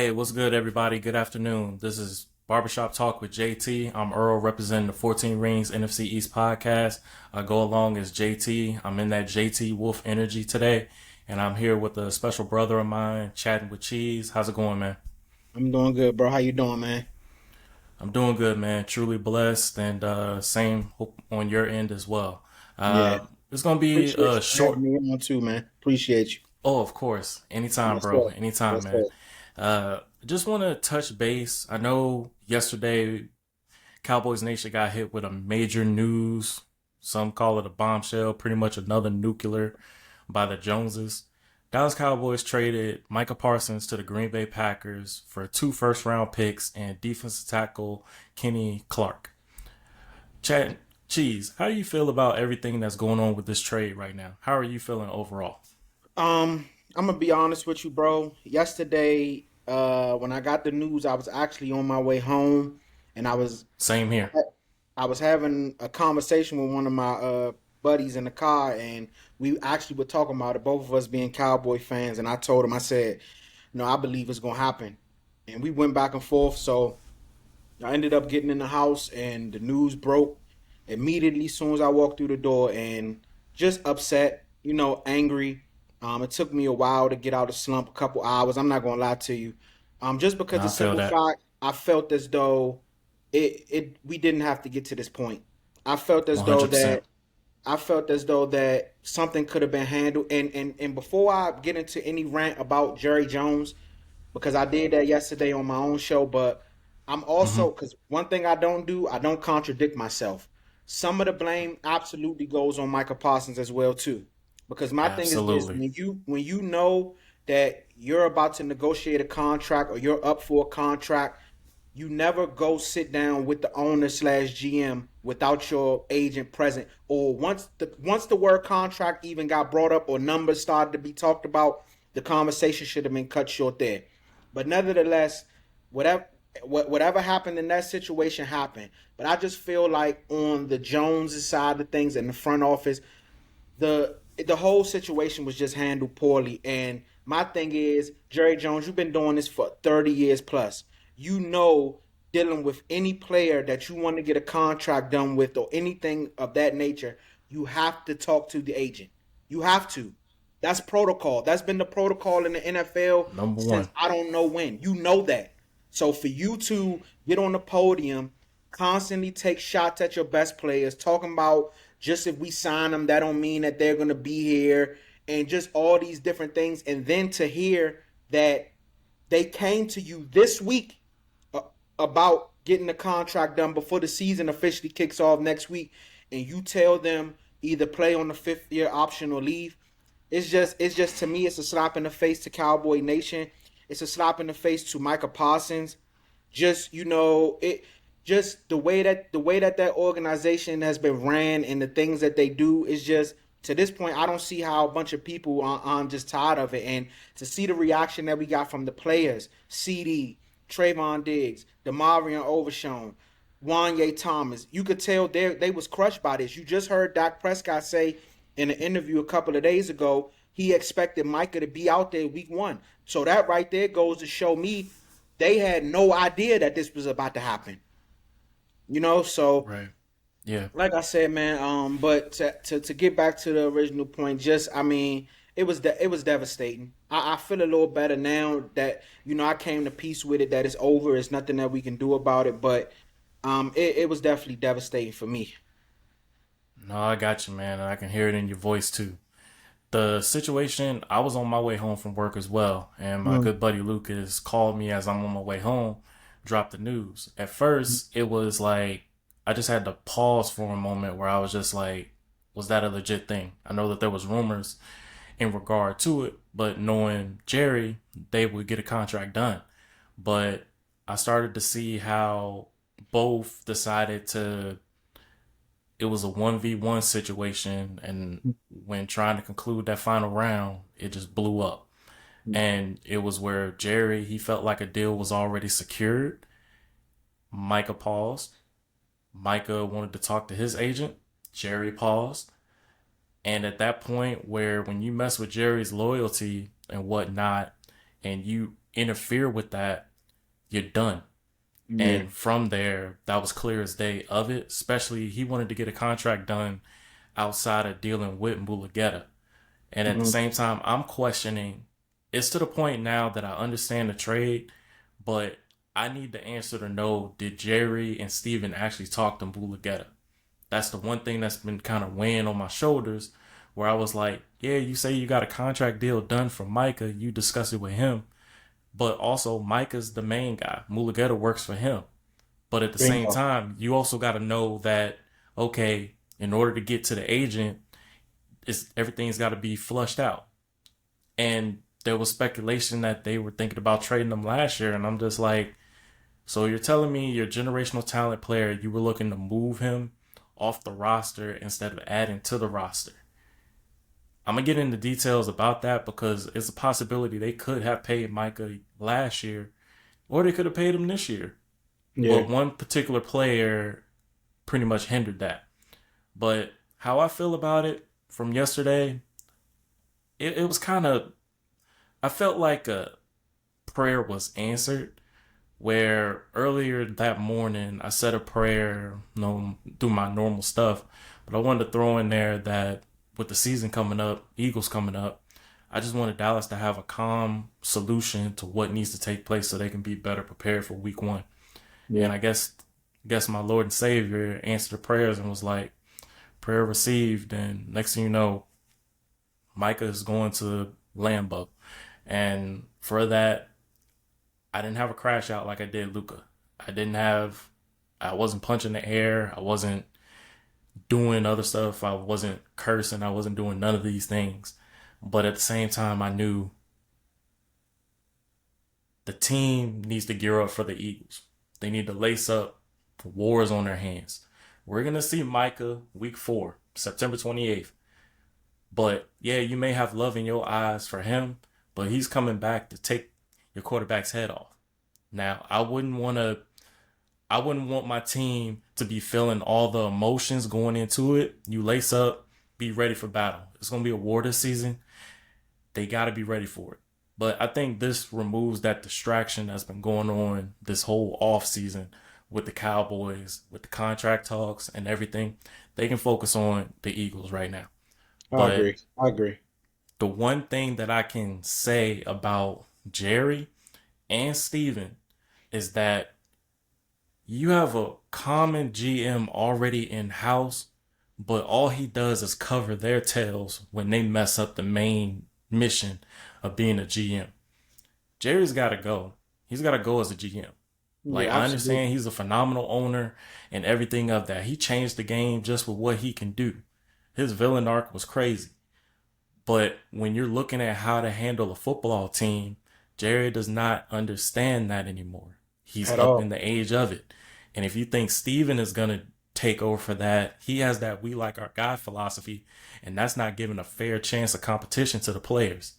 Hey, what's good, everybody? Good afternoon. This is Barbershop Talk with JT. I'm Earl, representing the 14 Rings NFC East podcast. I go along as JT. I'm in that JT Wolf energy today, and I'm here with a special brother of mine, chatting with Cheese. How's it going, man? I'm doing good, bro. How you doing, man? I'm doing good, man. Truly blessed, and same hope on your end as well. Yeah. It's gonna be Appreciate a you for having short. me on too, man. Appreciate you. Oh, of course, anytime, Yes, bro. sir. Anytime, Yes, man. sir. Just want to touch base. I know yesterday Cowboys Nation got hit with a major news. Some call it a bombshell, pretty much another nuclear by the Joneses. Dallas Cowboys traded Micah Parsons to the Green Bay Packers for two first round picks and defensive tackle Kenny Clark. Chad, Cheese, how do you feel about everything that's going on with this trade right now? How are you feeling overall? I'm gonna be honest with you, bro. Yesterday, when I got the news, I was actually on my way home, and Same here. I was having a conversation with one of my buddies in the car, and we actually were talking about it. Both of us being Cowboy fans, and I told him, I said, "No, I believe it's gonna happen," and we went back and forth. So I ended up getting in the house and the news broke immediately as soon as I walked through the door and just upset, angry. It took me a while to get out of slump, a couple hours. I'm not gonna lie to you. Just because the I feel simple that fact I felt as though it we didn't have to get to this point. I felt as though 100%. that I felt as though that something could have been handled. And before I get into any rant about Jerry Jones, because I did that yesterday on my own show. But I'm Hmm. also, because one thing I don't do, I don't contradict myself. Some of the blame absolutely goes on Micah Parsons as well too, because my thing is this: Absolutely. when you know that you're about to negotiate a contract or you're up for a contract, you never go sit down with the owner slash GM without your agent present. Or once the word contract even got brought up or numbers started to be talked about, the conversation should have been cut short there. But nevertheless, whatever whatever happened in that situation happened. But I just feel like on the Jones side of things in the front office, the whole situation was just handled poorly. And my thing is, Jerry Jones, you've been doing this for 30 years plus. You know, dealing with any player that you want to get a contract done with or anything of that nature, you have to talk to the agent. You have to. That's protocol. That's been the protocol in the NFL Number since one. I don't know when. You know that. So for you to get on the podium, constantly take shots at your best players, talking about just if we sign them, that don't mean that they're gonna be here, and just all these different things, and then to hear that they came to you this week uh, about getting the contract done before the season officially kicks off next week, and you tell them either play on the 5th year option or leave. It's just to me, it's a slap in the face to Cowboy Nation. It's a slap in the face to Micah Parsons. Just it just the way that organization has been ran and the things that they do is just, to this point, I don't see how a bunch of people are just tired of it. And to see the reaction that we got from the players, CD, Trayvon Diggs, Demarion Overshown, Wanye Thomas, you could tell they was crushed by this. You just heard Dak Prescott say in an interview a couple of days ago he expected Micah to be out there week 1. So that right there goes to show me they had no idea that this was about to happen. So Right. Yeah. like I said, man. But to get back to the original point, just I mean, it was devastating. I feel a little better now that I came to peace with it. That it's over. It's nothing that we can do about it. But it was definitely devastating for me. No, I got you, man. I can hear it in your voice too. The situation, I was on my way home from work as well, and my Mm. good buddy Lucas called me as I'm on my way home, dropped the news. At first, it was like I just had to pause for a moment where I was just like, was that a legit thing? I know that there was rumors in regard to it, but knowing Jerry, they would get a contract done. But I started to see how both decided to, it was a 1v1 situation, and when trying to conclude that final round, it just blew up. And it was where Jerry, he felt like a deal was already secured. Micah paused. Micah wanted to talk to his agent. Jerry paused. And at that point, where when you mess with Jerry's loyalty and whatnot, and you interfere with that, you're done. Yeah. And from there, that was clear as day of it. Especially, he wanted to get a contract done outside of dealing with Mulugeta. And at the Mm-hmm. same time, I'm questioning. It's to the point now that I understand the trade, but I need the answer to know, did Jerry and Steven actually talk to Mulugeta? That's the one thing that's been kind of weighing on my shoulders, where I was like, yeah, you say you got a contract deal done for Micah, you discuss it with him, but also Micah's the main guy. Mulugeta works for him. But at the same Bingo. time, you also got to know that, okay, in order to get to the agent, everything's got to be flushed out. And there was speculation that they were thinking about trading him last year, and I'm just like, so you're telling me your generational talent player, you were looking to move him off the roster instead of adding to the roster? I'm gonna get into details about that because it's a possibility they could have paid Micah last year, or they could have paid him this year. Yeah. But one particular player pretty much hindered that. But how I feel about it from yesterday, it was kind of, I felt like a prayer was answered. Where earlier that morning I said a prayer, do my normal stuff, but I wanted to throw in there that with the season coming up, Eagles coming up, I just wanted Dallas to have a calm solution to what needs to take place so they can be better prepared for week 1. Yeah. And I guess my Lord and Savior answered the prayers and was like, prayer received. And next thing you know, Micah is going to Lambeau. And for that, I didn't have a crash out like I did Luka. I wasn't punching the air. I wasn't doing other stuff. I wasn't cursing. I wasn't doing none of these things. But at the same time, I knew the team needs to gear up for the Eagles. They need to lace up. War is on their hands. We're going to see Micah week 4, September 28th. But yeah, you may have love in your eyes for him, but he's coming back to take your quarterback's head off. Now, I wouldn't want my team to be feeling all the emotions going into it. You lace up, be ready for battle. It's going to be a war this season. They got to be ready for it. But I think this removes that distraction that's been going on this whole off season with the Cowboys, with the contract talks and everything. They can focus on the Eagles right now. I But agree. I agree. the one thing that I can say about Jerry and Steven is that you have a common GM already in house, but all he does is cover their tails when they mess up the main mission of being a GM. Jerry's got to go. He's got to go as a GM. Like, Yeah, I absolutely. understand he's a phenomenal owner and everything of that. He changed the game just with what he can do. His villain arc was crazy. But when you're looking at how to handle a football team, Jerry does not understand that anymore. He's At up all. in the age of it. And if you think Steven is going to take over for that, he has that we like our guy philosophy, and that's not giving a fair chance of competition to the players.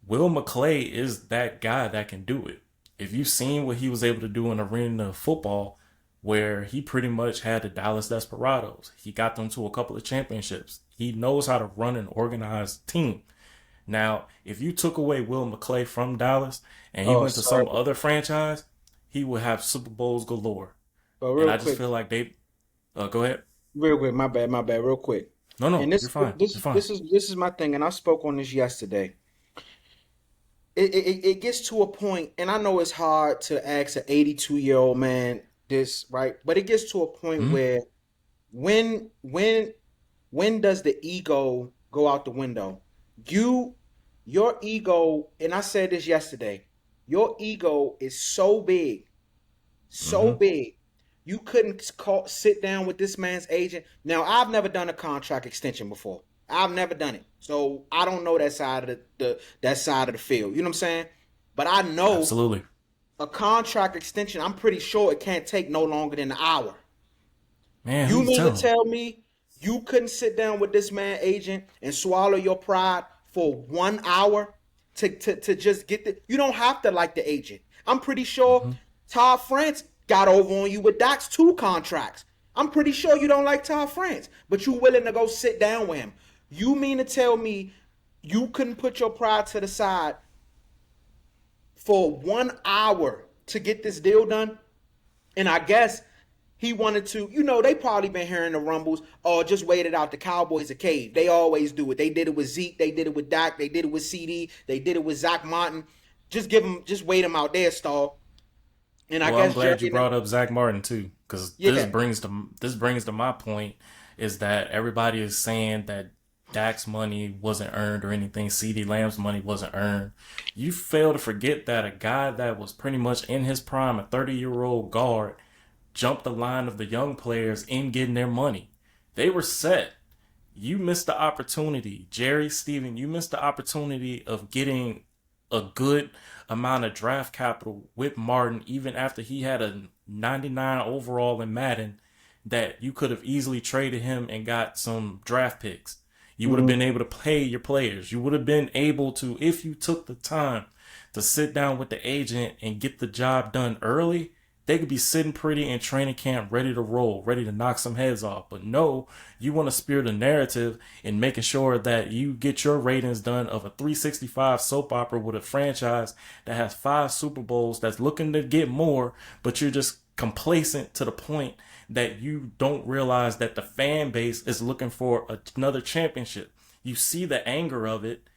Will McClay is that guy that can do it. If you've seen what he was able to do in arena football, where he pretty much had the Dallas Desperados, he got them to a couple of championships. He knows how to run an organized team. Now, if you took away Will McClay from Dallas and he Oh, went to sorry. some other franchise, he would have Super Bowls galore. But And real I just quick, feel like go ahead. real quick, my bad, real quick. No, And no, this you're fine. this You're fine. this is this is my thing, and I spoke on this yesterday. It gets to a point, and I know it's hard to ask an 82-year-old man this, right? But it gets to a point Mm-hmm. where when when when does the ego go out the window? You your ego, and I said this yesterday, your ego is so Mm-hmm. big. You couldn't sit down with this man's agent. Now, I've never done a contract extension before. I've never done it, so I don't know that side of that side of the field. You know what I'm saying? But I know Absolutely. a contract extension. I'm pretty sure it can't take no longer than an hour. Man, who You you mean to telling? tell me you couldn't sit down with this man agent and swallow your pride for 1 hour to just get the? You don't have to like the agent. I'm pretty sure Mm-hmm. Todd France got over on you with Doc's 2 contracts. I'm pretty sure you don't like Todd France, but you willing to go sit down with him. You mean to tell me you couldn't put your pride to the side for 1 hour to get this deal done. And I guess he wanted to, they probably been hearing the rumbles. Oh, just waited out the Cowboys a cave. They always do it. They did it with Zeke. They did it with Dak. They did it with CD. They did it with Zach Martin. Just wait him out there, stall. And I Well, I'm guess glad you Jerry, brought up Zach Martin too, because yeah, this brings to my point is that everybody is saying that Dak's money wasn't earned or anything. CD Lamb's money wasn't earned. You fail to forget that a guy that was pretty much in his prime, a 30-year-old guard, jumped the line of the young players in getting their money. They were set. You missed the opportunity. Jerry, Steven, you missed the opportunity of getting a good amount of draft capital with Martin, even after he had a 99 overall in Madden, that you could have easily traded him and got some draft picks. You would have been able to pay your players. You would have been able to, if you took the time to sit down with the agent and get the job done early, they could be sitting pretty in training camp, ready to roll, ready to knock some heads off. But no, you want to spear the narrative in making sure that you get your ratings done of a 365 soap opera with a franchise that has 5 Super Bowls, that's looking to get more, but you're just complacent to the point that you don't realize that the fan base is looking for another championship. You see the anger of it,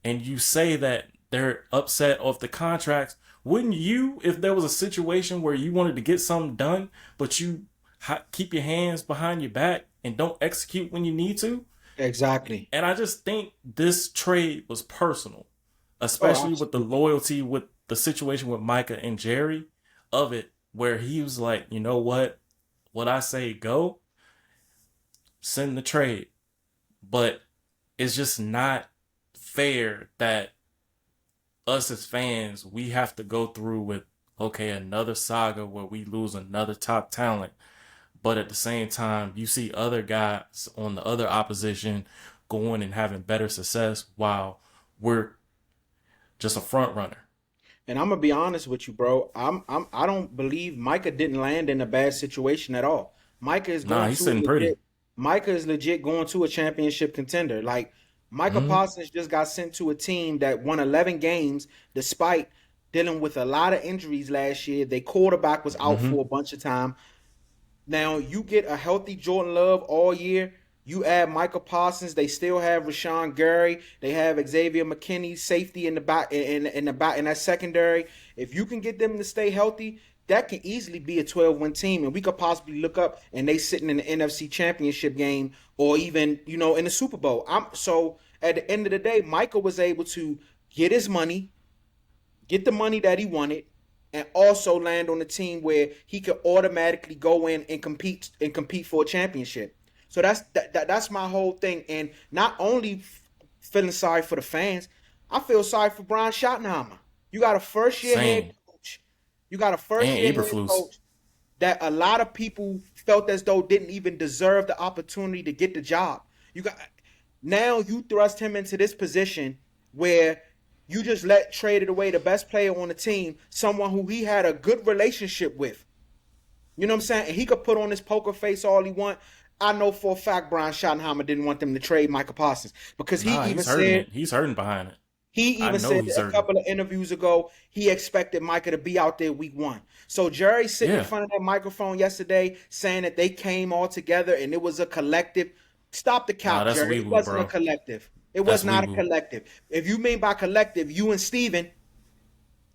and you say that they're upset off the contracts. Wouldn't you, if there was a situation where you wanted to get something done, but you keep your hands behind your back and don't execute when you need to? exactly. And I just think this trade was personal, Oh, especially with the absolutely. loyalty with the situation with Micah and Jerry of it, where he was like, you know what I say go, send the trade. But it's just not fair that us as fans, we have to go through with, okay, another saga where we lose another top talent. But at the same time, you see other guys on the other opposition going and having better success while we're just a front runner. And I'm gonna be honest with you, bro. I don't believe Micah didn't land in a bad situation at all. Micah is Nah, going he's to a sitting pretty. legit. Micah is legit going to a championship contender. Like Micah Mm-hmm. Parsons just got sent to a team that won 11 games despite dealing with a lot of injuries last year. Their quarterback was out Mm-hmm. for a bunch of time. Now you get a healthy Jordan Love all year. You add Micah Parsons. They still have Rashawn Gary. They have Xavier McKinney, safety in the back in the back in that secondary. If you can get them to stay healthy, that can easily be a 12-win team, and we could possibly look up and they sitting in the NFC Championship game or even in the Super Bowl. I'm so at the end of the day, Micah was able to get his money, get the money that he wanted, and also land on a team where he could automatically go in and compete for a championship. So that's my whole thing. And not only feeling sorry for the fans, I feel sorry for Brian Schottenheimer. You got a first year head Same. coach. You got a first And year head Eberflus. coach that a lot of people felt as though didn't even deserve the opportunity to get the job. You got now you thrust him into this position where you just traded away the best player on the team, someone who he had a good relationship with. You know what I'm saying? And he could put on his poker face all he want. I know for a fact Brian Schottenheimer didn't want them to trade Micah Parsons because Nah, he's hurting it. He's hurting behind it. he I even know said he's a hurting. couple of interviews ago he expected Micah to be out there week 1. So Jerry sitting in Yeah. front of that microphone yesterday saying that they came all together and it was a collective. Stop the Nah, count, that's Jerry. wee It woo, wasn't a bro. collective. It was That's wee not a woo. collective. If you mean by collective, you and Steven,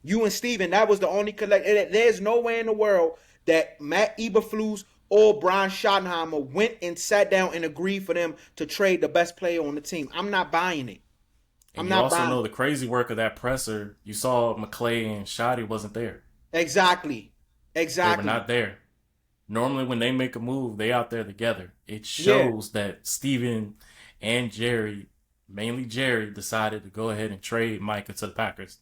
that was the only collective. There's no way in the world that Matt Eberflus or Brian Schottenheimer went and sat down and agreed for them to trade the best player on the team. I'm not buying it. And I'm you not also buying know it. the crazy work of that presser. You saw McClay and Shoddy wasn't there. Exactly. They were Exactly. not there. Normally, when they make a move, they out there together. It Yeah. shows that Steven and Jerry, mainly Jerry, decided to go ahead and trade Micah to the Packers.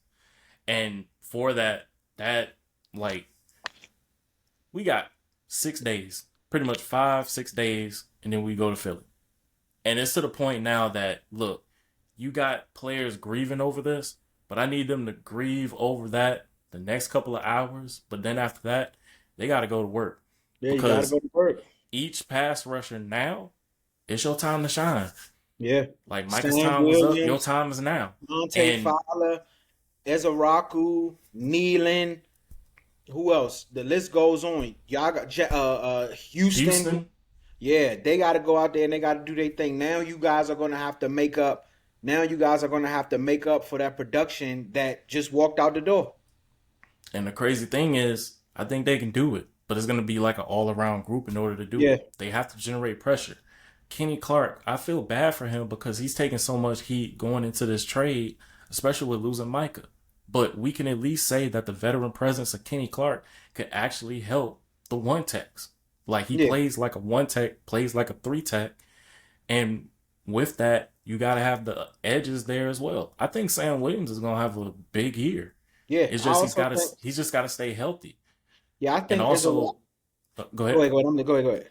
And for that like we got 6 days, pretty much 5, 6 days, and then we go to Philly. And it's to the point now that look, you got players grieving over this, but I need them to grieve over that the next couple of hours. But then after that, they got to go to work Yeah, you gotta because go to work. each pass rusher now, it's your time to shine. Yeah. Like Micah's Sam time was up, your Williams, time is now. Monte And Fowler. Ezaraku, Nealon, who else? The list goes on. Y'all got Houston. Houston. Yeah, they got to go out there and they got to do their thing. Now you guys are going to have to make up. Now you guys are going to have to make up for that production that just walked out the door. And the crazy thing is, I think they can do it, but it's going to be like an all around group in order to do Yeah, it. They have to generate pressure. Kenny Clark, I feel bad for him because he's taking so much heat going into this trade, especially with losing Micah. But we can at least say that the veteran presence of Kenny Clark could actually help the one techs. Like he yeah, plays like a one tech, plays like a three tech, and with that, you got to have the edges there as well. I think Sam Williams is gonna have a big year. yeah. It's I just also think. he's just got to stay healthy. Yeah, I And think it's a lot. also, go ahead. Go ahead. Go ahead. Go ahead.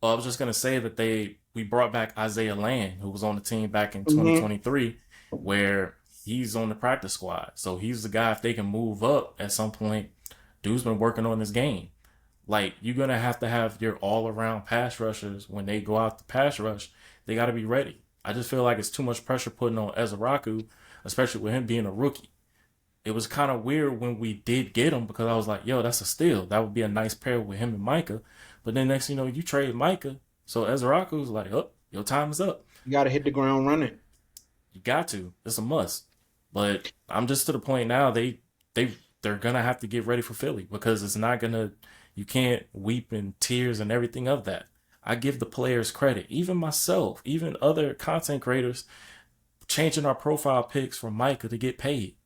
Well, I was just gonna say that we brought back Isaiah Land, who was on the team back in Mm-hmm. 2023, where he's on the practice squad. So he's the guy. If they can move up at some point, dude's been working on his game. Like you're gonna have your all around pass rushers when they go out the pass rush. They got to be ready. I just feel like it's too much pressure putting on Ezraku, especially with him being a rookie. It was kind of weird when we did get him because I was like, yo, that's a steal. That would be a nice pair with him and Micah. But then next, you trade Micah. So Ezraku's like, oh, your time is up. You got to hit the ground running. You got to. It's a must. But I'm just to the point now they're gonna have to get ready for Philly because it's not gonna you can't weep in tears and everything of that. I give the players credit, even myself, even other content creators changing our profile pics for Micah to get paid.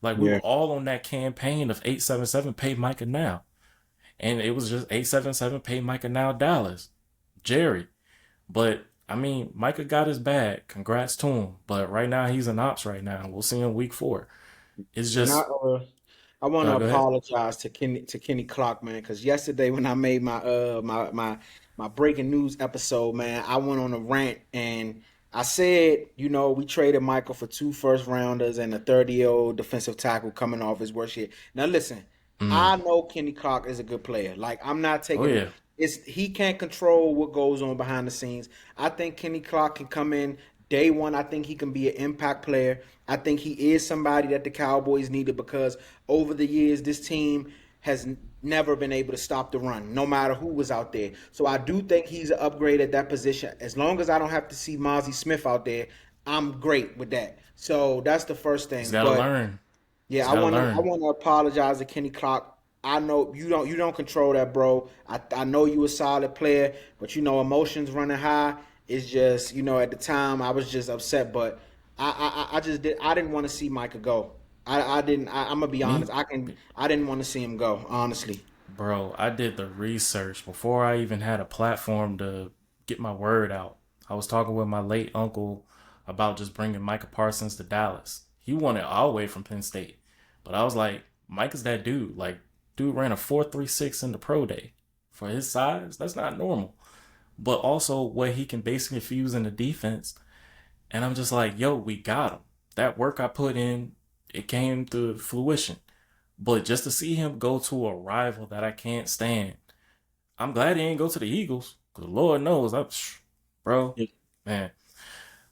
Like we were Yeah. all on that campaign of 877 pay Micah now. And it was just 877 pay Micah now Dallas. Jerry. But I mean, Micah got his bag. Congrats to him. But right now he's in ops right now. We'll see him week 4. It's And just I want to go ahead. apologize to Kenny Clark, man, because yesterday when I made my breaking news episode, man, I went on a rant and I said, we traded Michael for 2 first rounders and a 30-year-old defensive tackle coming off his worst year. Now listen, I Mm. know Kenny Clark is a good player. Like I'm not Oh taking yeah. it's he can't control what goes on behind the scenes. I think Kenny Clark can come in day one. I think he can be an impact player. I think he is somebody that the Cowboys needed because over the years this team has never been able to stop the run, no matter who was out there. So I do think he's an upgrade at that position. As long as I don't have to see Mozzie Smith out there, I'm great with that. So that's the first He's thing. gotta But learn. yeah, He's I gotta want to I learn. want to apologize to Kenny Clark. I know you don't control that, bro. I know you a solid player, but emotions running high is just at the time I was just upset, but I just didn't want to see Micah go. I didn't. I'm gonna be honest. Me I didn't want to see him go. Honestly. Bro, I did the research before I even had a platform to get my word out. I was talking with my late uncle about just bringing Micah Parsons to Dallas. He wanted all the way from Penn State. But I was like, Micah's that dude. Like, dude ran a 4.36 in the pro day. For his size, that's not normal. But also what he can basically fuse in the defense. And I'm just like, yo, we got him. That work I put in, it came to fruition. But just to see him go to a rival that I can't stand, I'm glad he didn't go to the Eagles. Because Lord knows, bro, man,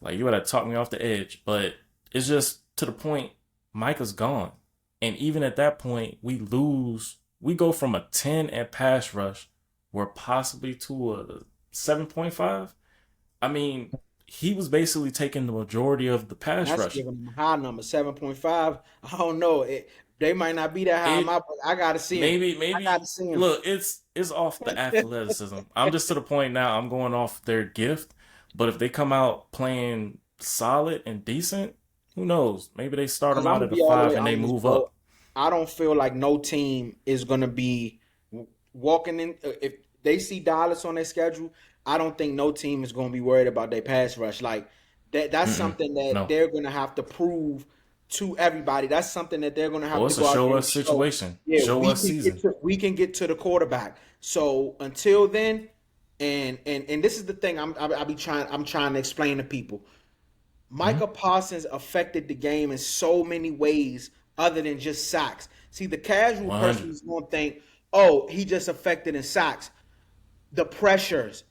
like you would have talked me off the edge. But it's just to the point, Micah's gone. And even at that point, we lose. We go from a 10 at pass rush, we're possibly to a 7.5. I mean, he was basically taking the majority of the pass That's rush. giving him a high number, 7.5. I don't know. They might not be that high in It my book. I gotta see him. I gotta maybe see him. look, it's off the athleticism. I'm just to the point now. I'm going off their gift, but if they come out playing solid and decent, who knows? Maybe they start Because them I'm out gonna at a be all the 5 way and they honest, move bro. up. I don't feel like no team is gonna be walking in. If they see Dallas on their schedule, I don't think no team is gonna be worried about their pass rush. Like that's Mm-mm, something that no. they're gonna have to prove to everybody. That's something that they're gonna have Oh, to it's a go out show there and us show. situation, Yeah, show us season. we can get to the quarterback. So until then, and this is the thing I'm trying to explain to people. Mm-hmm. Micah Parsons affected the game in so many ways other than just sacks. See, the casual person 100. is going to think, oh, he just affected in sacks. The pressures,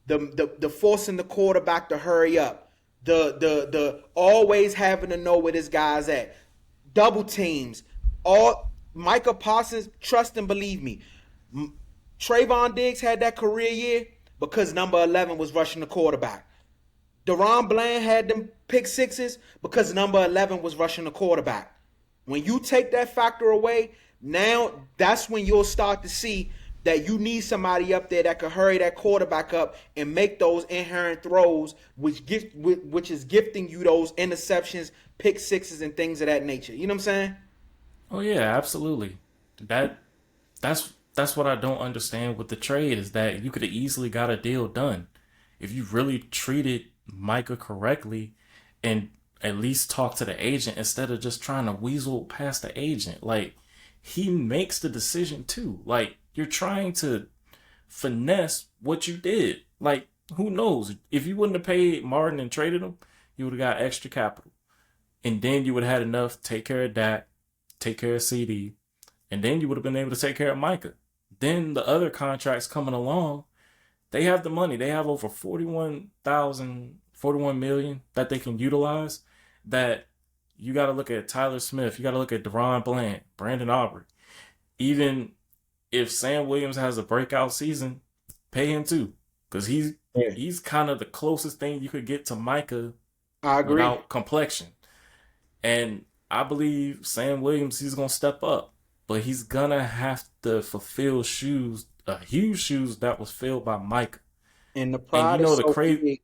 the forcing the quarterback to hurry up, the always having to know where this guy's at. double teams. All Micah Parsons, trust and believe me. Trayvon Diggs had that career year because number 11 was rushing the quarterback. Deron Bland had them pick sixes because number 11 was rushing the quarterback. When you take that factor away, now that's when you'll start to see that you need somebody up there that could hurry that quarterback up and make those inherent throws, which is gifting you those interceptions, pick sixes, and things of that nature. You know what I'm saying? Oh yeah, absolutely. That that's what I don't understand with the trade is that you could have easily got a deal done if you really treated Micah correctly and at least talk to the agent instead of just trying to weasel past the agent. Like he makes the decision too. Like you're trying to finesse what you did. Like who knows? If you wouldn't have paid Martin and traded him, you would have got extra capital. And then you would have had enough to take care of Dak, take care of CD, and then you would have been able to take care of Micah. Then the other contracts coming along, they have the money. They have over 41 million that they can utilize. That you got to look at Tyler Smith. You got to look at Deron Bland, Brandon Aubrey. Even if Sam Williams has a breakout season, pay him too. Because he's kind of the closest thing you could get to Micah I agree. without complexion. And I believe Sam Williams, he's going to step up. But he's going to have to fulfill huge shoes that was filled by Micah. And the And pride you know is the so crazy... big.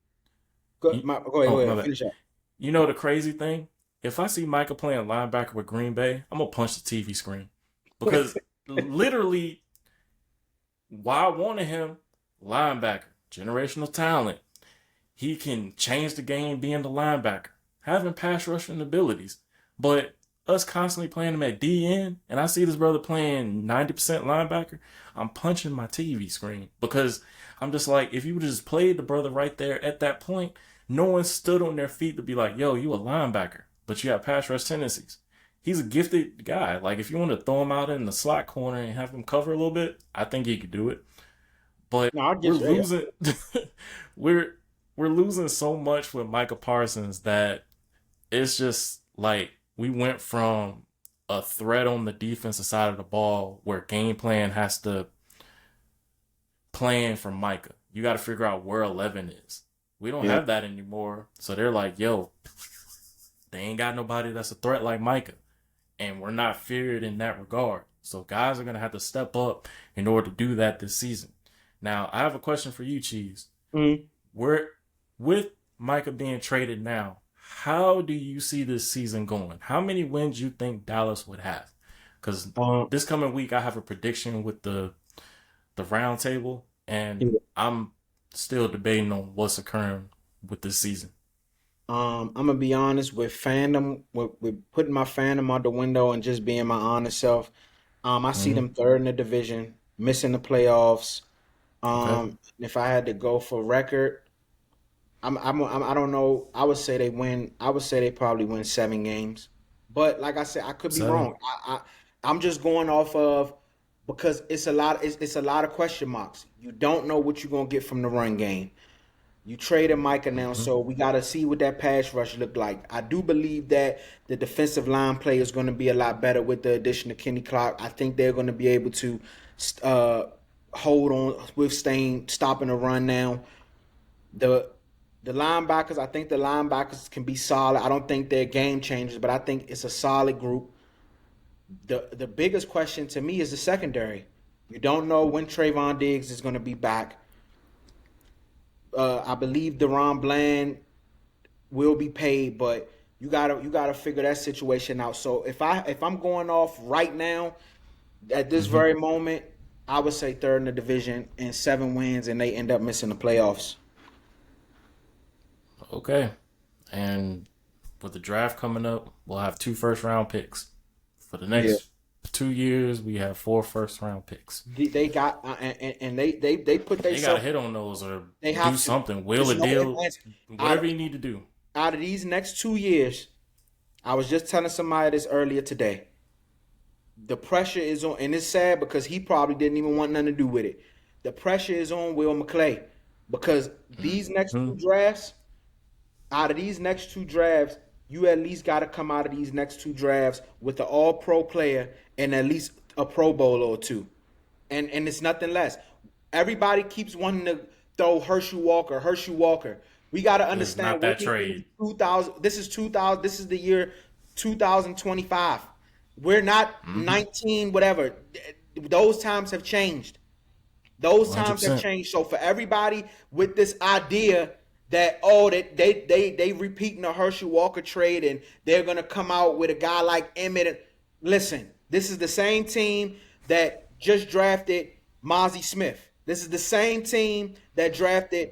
Go ahead, Oh, go my ahead, bad. finish up. You know the crazy thing? If I see Micah playing linebacker with Green Bay, I'm going to punch the TV screen. Because literally, why I wanted him, linebacker, generational talent. He can change the game being the linebacker, having pass rushing abilities. But us constantly playing him at DN, and I see this brother playing 90% linebacker, I'm punching my TV screen. Because I'm just like, if you would have just played the brother right there at that point, no one stood on their feet to be like, yo, you a linebacker, but you have pass rush tendencies. He's a gifted guy. Like, if you want to throw him out in the slot corner and have him cover a little bit, I think he could do it. But No, I we're get you. losing we're losing so much with Micah Parsons that it's just like we went from a threat on the defensive side of the ball where game plan has to plan for Micah. You got to figure out where 11 is. We don't Yeah. have that anymore. So they're like, yo, they ain't got nobody that's a threat like Micah. And we're not feared in that regard. So guys are going to have to step up in order to do that this season. Now, I have a question for you, Cheese. Mhm. Where, with Micah being traded now, how do you see this season going? How many wins you think Dallas would have? Because Um, this coming week, I have a prediction with the round table, and yeah. I'm still debating on what's occurring with this season. I'm gonna be honest with fandom, with putting my fandom out the window and just being my honest self. I see Mm-hmm. them third in the division, missing the playoffs. Okay. If I had to go for record, I don't know. I would say they win. I would say they probably win 7 games. But like I said, I could be 7. wrong. I'm just going off of because it's a lot of question marks. You don't know what you're gonna get from the run game. You traded Micah now, Mm-hmm. so we got to see what that pass rush look like. I do believe that the defensive line play is going to be a lot better with the addition of Kenny Clark. I think they're going to be able to uh, hold on, withstand, stopping the run now. The the linebackers, I think the linebackers can be solid. I don't think they're game changers, but I think it's a solid group. The biggest question to me is the secondary. You don't know when Trayvon Diggs is going to be back. I believe Deron Bland will be paid, but you gotta figure that situation out. So if I'm going off right now at this Mm-hmm. very moment, I would say third in the division and 7 wins, and they end up missing the playoffs. Okay. And with the draft coming up, we'll have 2 first round picks. For the Yeah, next 2 years, we have 4 first round picks. they got and they put They got to themselves. hit on those or They do have to. something. Will There's a no deal, advance. whatever Out you need to do. out of these next 2 years, I was just telling somebody this earlier today. The pressure is on, and it's sad because he probably didn't even want nothing to do with it. The pressure is on Will because these next Hmm. two drafts, out of these next two drafts, you at least got to come out of these next two drafts with an all-pro player and at least a Pro Bowl or two. And it's nothing less. Everybody keeps wanting to throw Herschel Walker. We got to It's understand not we're that in trade. 2000. This is 2000. This is the year 2025. We're not Mm-hmm. 19, whatever. Those times have changed. Those times have 100%. changed. So for everybody with this idea that they repeating the Herschel Walker trade and they're gonna come out with a guy like Emmett. Listen, this is the same team that just drafted Mozzie Smith. This is the same team that drafted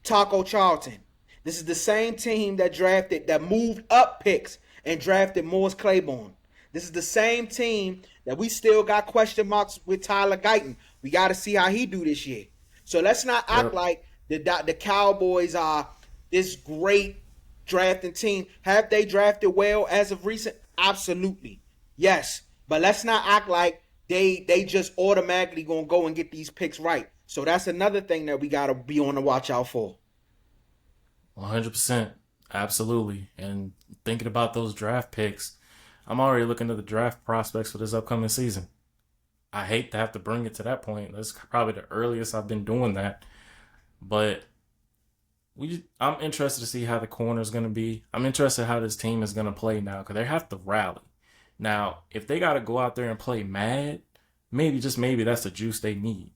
Taco Charlton. This is the same team that moved up picks and drafted Morris Claiborne. This is the same team that we still got question marks with Tyler Guyton. We got to see how he do this year. So let's not act Yep. like the Cowboys are this great drafting team. Have they drafted well as of recent? Absolutely. Yes. But let's not act like they just automatically gonna go and get these picks right. So that's another thing that we gotta be on the watch out for. 100%. Absolutely. And thinking about those draft picks, I'm already looking at the draft prospects for this upcoming season. I hate to have to bring it to that point. That's probably the earliest I've been doing that. But I'm interested to see how the corner is going to be. I'm interested how this team is going to play now because they have to rally. Now, if they got to go out there and play mad, maybe just maybe that's the juice they need.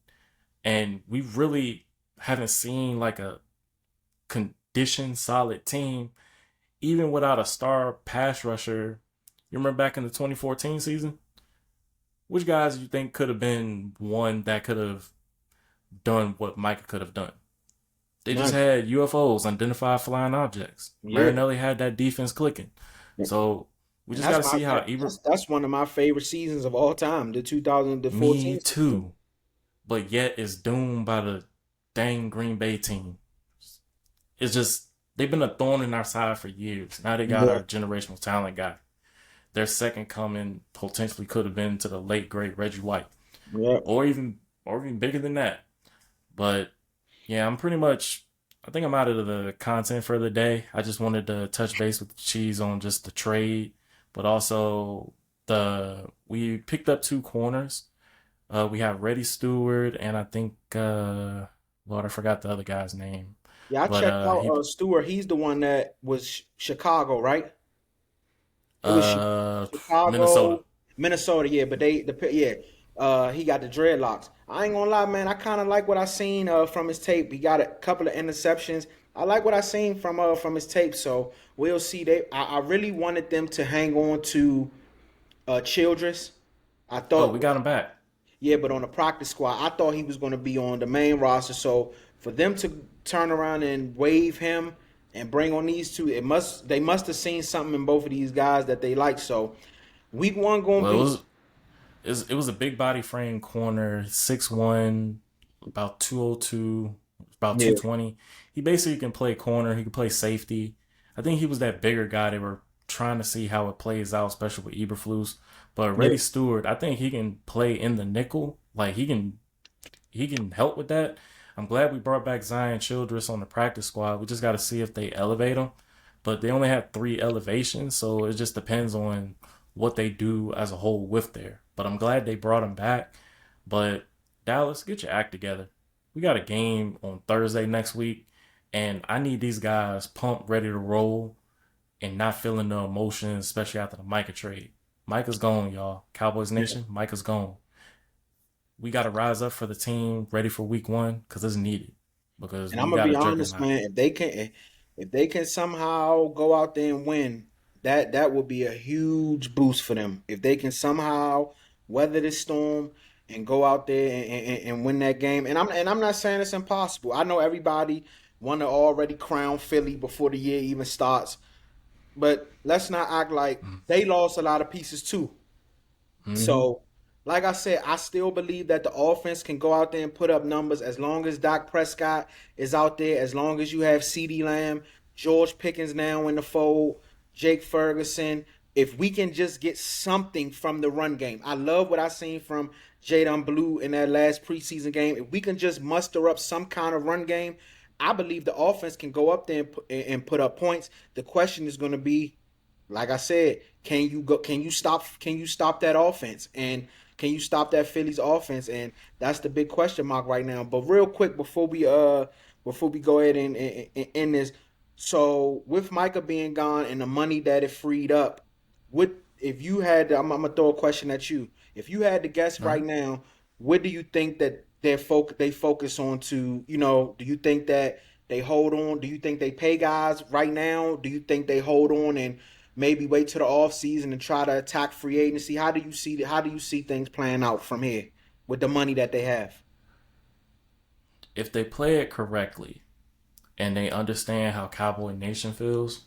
And we really haven't seen like a conditioned, solid team, even without a star pass rusher. You remember back in the 2014 season? Which guys do you think could have been one that could have done what Micah could have done? They just None. had UFOs, unidentified flying objects. Yeah. Marinelli had that defense clicking. So we And just got to that's my see how Ibra. that's one of my favorite seasons of all time, the 2014 Me season. too. But yet is doomed by the dang Green Bay team. It's just, they've been a thorn in our side for years. Now they got Yeah. our generational talent guy. Their second coming potentially could have been to the late great Reggie White, Yeah. or even bigger than that. But yeah, I'm pretty much. I think I'm out of the content for the day. I just wanted to touch base with the cheese on just the trade, but also we picked up two corners. We have Reddy Stewart and I think Lord, I forgot the other guy's name, Yeah, I but checked out he Stewart. He's the one that was Chicago, right? It was uh Minnesota. Chicago, Minnesota, yeah. But yeah, he got the dreadlocks. I ain't gonna lie, man. I kind of like what I seen from his tape. He got a couple of interceptions. I like what I seen from his tape. So we'll see. I really wanted them to hang on to Childress. I Oh, we thought, got him back. yeah, but on the practice squad, I thought he was going to be on the main roster. So for them to turn around and waive him and bring on these two, they must have seen something in both of these guys that they like. So week one going to Well, be it was a big body frame corner, 6'1", about 202, about yeah, 220. He basically can play corner. He can play safety. I think he was that bigger guy. They were trying to see how it plays out, especially with Eberflus. But yeah. Reddy Stewart, I think he can play in the nickel. Like he can help with that. I'm glad we brought back Zion Childress on the practice squad. We just got to see if they elevate him. But they only have 3 elevations, so it just depends on what they do as a whole with there. But I'm glad they brought him back. But Dallas, get your act together. We got a game on Thursday next week, and I need these guys pumped, ready to roll, and not feeling the emotions, especially after the Micah trade. Micah's gone, y'all. Cowboys Nation, Micah's gone. We got to rise up for the team, ready for week one, because it's needed. Because And I'm we gonna got be a honest, juggernaut. man. If they can somehow go out there and win, that would be a huge boost for them. If they can somehow weather this storm and go out there and win that game, and I'm not saying it's impossible. I know everybody want to already crown Philly before the year even starts, but let's not act like they lost a lot of pieces too. Mm-hmm. So, like I said, I still believe that the offense can go out there and put up numbers as long as Dak Prescott is out there, as long as you have CeeDee Lamb, George Pickens now in the fold, Jake Ferguson. If we can just get something from the run game, I love what I seen from Jadon Blue in that last preseason game. If we can just muster up some kind of run game, I believe the offense can go up there and put up points. The question is going to be like I said, can you go? Can you stop? Can you stop that offense? And can you stop that Phillies offense? And that's the big question mark right now. But real quick before we go ahead and end this, so with Micah being gone and the money that it freed up, what if you had? I'm gonna throw a question at you. If you had to guess All right right. now, what do you think that they focus on to? You know, do you think that they hold on? Do you think they pay guys right now? Do you think they hold on and maybe wait till the off season and try to attack free agency? How do you see things playing out from here with the money that they have? If they play it correctly and they understand how Cowboy Nation feels,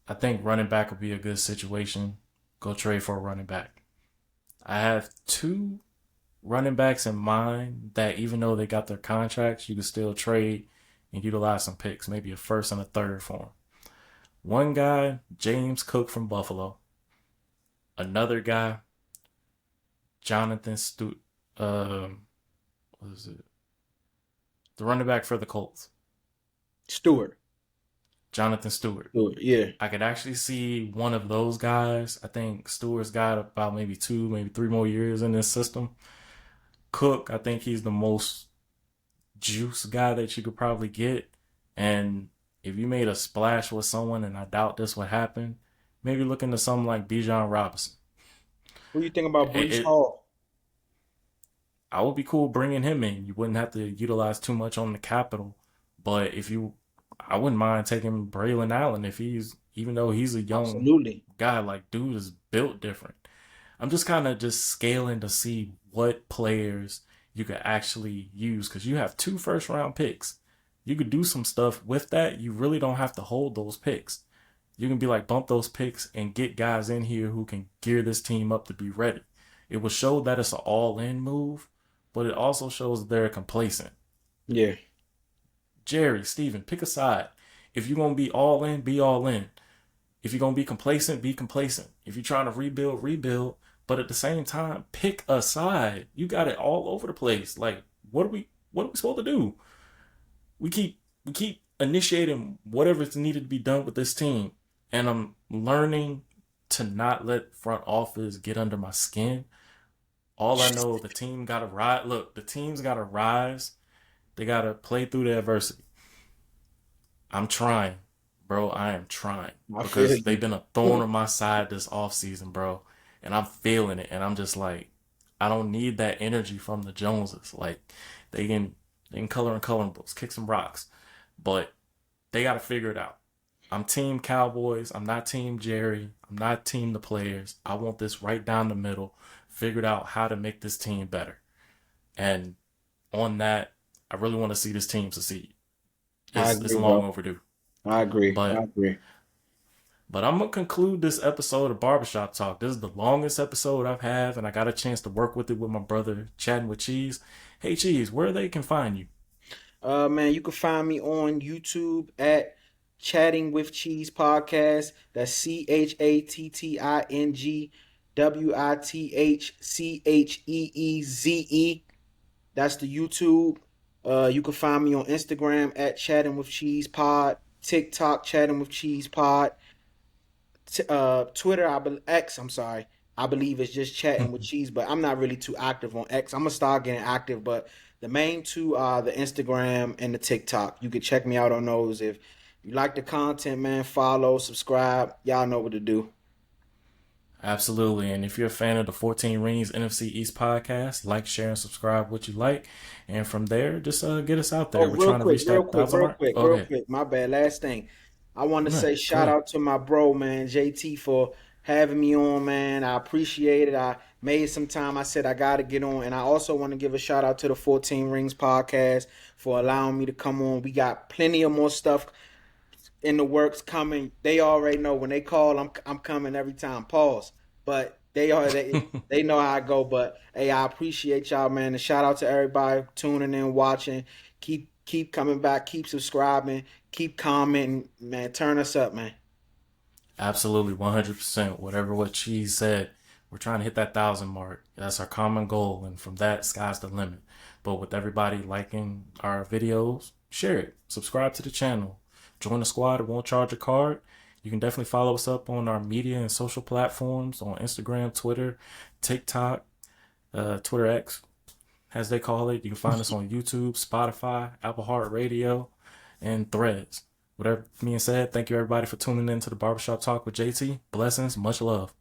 I think running back would be a good situation. Go trade for a running back. I have two running backs in mind that even though they got their contracts, you can still trade and utilize some picks, maybe a first and a third for them. One guy, James Cook from Buffalo. Another guy, Jonathan what is it? The running back for the Colts, Stewart. Jonathan Stewart. Stewart, yeah. I could actually see one of those guys. I think Stewart's got about maybe 2, maybe 3 more years in this system. Cook, I think he's the most juice guy that you could probably get. And if you made a splash with someone, and I doubt this would happen, maybe look into something like Bijan Robinson. What do you think about It, Brees it, Hall? I would be cool bringing him in. You wouldn't have to utilize too much on the capital. But I wouldn't mind taking Braylon Allen even though he's a young Absolutely. guy, like dude is built different. I'm just kind of just scaling to see what players you could actually use because you have 2 first round picks. You could do some stuff with that. You really don't have to hold those picks. You can be like bump those picks and get guys in here who can gear this team up to be ready. It will show that it's an all-in move, but it also shows that they're complacent. Yeah. Jerry, Steven, pick a side. If you're gonna be all in, be all in. If you're gonna be complacent, be complacent. If you're trying to rebuild, rebuild. But at the same time, pick a side. You got it all over the place. Like, what are we supposed to do? We keep initiating whatever's needed to be done with this team. And I'm learning to not let front office get under my skin. All I know, the team gotta rise. Look, the team's gotta rise. They gotta play through the adversity. I'm trying, bro. I am trying I feel because they've you. been a thorn on my side this offseason, bro. And I'm feeling it. And I'm just like, I don't need that energy from the Joneses. Like, they can color in coloring books, kick some rocks, but they got to figure it out. I'm team Cowboys. I'm not team Jerry. I'm not team the players. I want this right down the middle. Figured out how to make this team better. And on that, I really want to see this team succeed. I It's agree, long bro. overdue. I agree. I But agree. I'm gonna conclude this episode of Barbershop Talk. This is the longest episode I've had, and I got a chance to work with it with my brother, chatting with Cheese. Hey Cheese, where they can find you? Man, you can find me on YouTube at Chatting with Cheese Podcast. That's ChattingWithCheeze. That's the YouTube. You can find me on Instagram at Chatting with Cheese Pod, TikTok Chatting with Cheese Pod, Twitter, X. I'm sorry. I believe it's just Chatting with Cheese, but I'm not really too active on X. I'm gonna start getting active, but the main two are the Instagram and the TikTok. You can check me out on those. If you like the content, man, follow, subscribe. Y'all know what to do. Absolutely. And if you're a fan of the 14 Rings NFC East podcast, like, share, and subscribe what you like. And from there, just get us out there. Oh, We're trying to reach real that quick, 1,000 mark. Oh, real okay. quick. My bad. Last thing. I want to No, say go shout ahead. out to my bro, man, JT, for having me on, man. I appreciate it. I made some time. I said I got to get on. And I also want to give a shout out to the 14 Rings podcast for allowing me to come on. We got plenty of more stuff in the works coming. They already know when they call, I'm coming every time. Pause. But they know how I go. But hey, I appreciate y'all, man. And shout out to everybody tuning in, watching. Keep coming back. Keep subscribing. Keep commenting, man. Turn us up, man. Absolutely, 100%. Whatever what Cheese said, we're trying to hit that 1,000 mark. That's our common goal, and from that, sky's the limit. But with everybody liking our videos, share it, subscribe to the channel, join the squad. It won't charge a card, You can definitely follow us up on our media and social platforms on Instagram, Twitter, TikTok, Twitter X, as they call it. You can find us on YouTube, Spotify, Apple Heart Radio, and Threads. With that being said, thank you everybody for tuning in to the Barbershop Talk with JT. Blessings, much love.